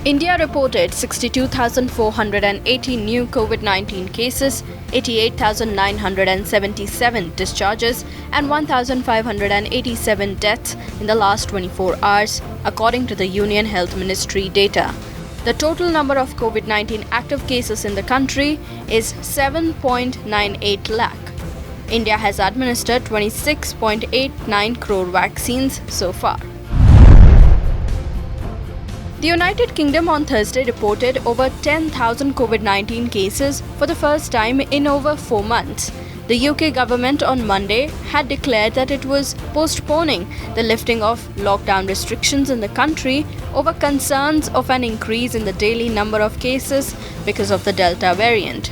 India reported 62,480 new COVID-19 cases, 88,977 discharges, and 1,587 deaths in the last 24 hours, according to the Union Health Ministry data. The total number of COVID-19 active cases in the country is 7.98 lakh. India has administered 26.89 crore vaccines so far. The United Kingdom on Thursday reported over 10,000 COVID-19 cases for the first time in over 4 months. The UK government on Monday had declared that it was postponing the lifting of lockdown restrictions in the country over concerns of an increase in the daily number of cases because of the Delta variant.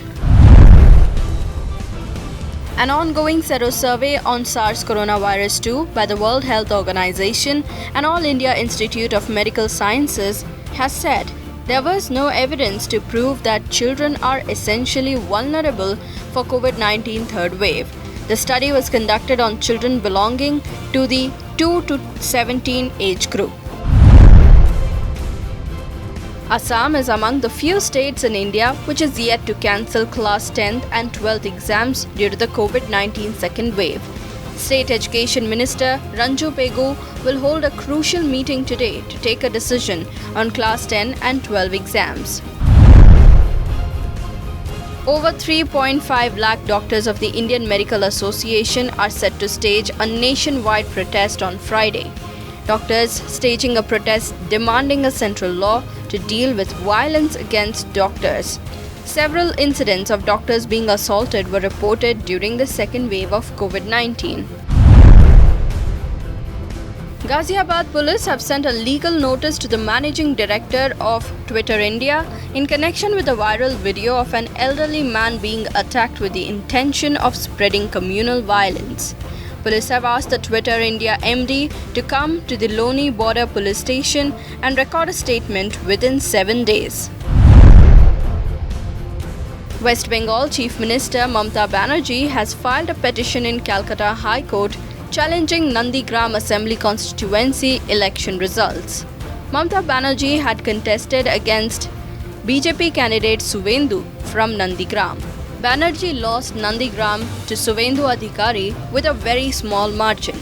An ongoing sero-survey on SARS coronavirus 2 by the World Health Organization and All India Institute of Medical Sciences has said there was no evidence to prove that children are essentially vulnerable for COVID-19 third wave. The study was conducted on children belonging to the 2 to 17 age group. Assam is among the few states in India which is yet to cancel class 10th and 12th exams due to the COVID-19 second wave. State Education Minister Ranju Pegu will hold a crucial meeting today to take a decision on class 10 and 12 exams. Over 3.5 lakh doctors of the Indian Medical Association are set to stage a nationwide protest on Friday. Doctors staging a protest demanding a central law to deal with violence against doctors. Several incidents of doctors being assaulted were reported during the second wave of COVID-19. Ghaziabad police have sent a legal notice to the managing director of Twitter India in connection with a viral video of an elderly man being attacked with the intention of spreading communal violence. Police have asked the Twitter India MD to come to the Loni border police station and record a statement within 7 days. West Bengal Chief Minister Mamata Banerjee has filed a petition in Calcutta High Court challenging Nandigram Assembly constituency election results. Mamata Banerjee had contested against BJP candidate Suvendu from Nandigram. Banerjee lost Nandigram to Suvendu Adhikari with a very small margin.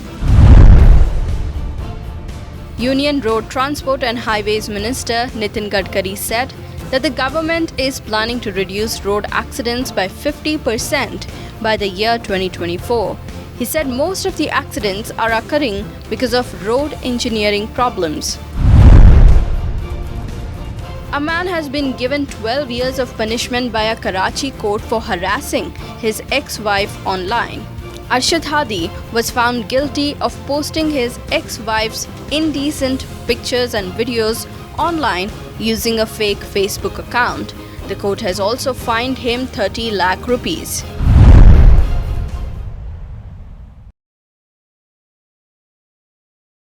Union Road Transport and Highways Minister Nitin Gadkari said that the government is planning to reduce road accidents by 50% by the year 2024. He said most of the accidents are occurring because of road engineering problems. A man has been given 12 years of punishment by a Karachi court for harassing his ex-wife online. Arshad Hadi was found guilty of posting his ex-wife's indecent pictures and videos online using a fake Facebook account. The court has also fined him 30 lakh rupees.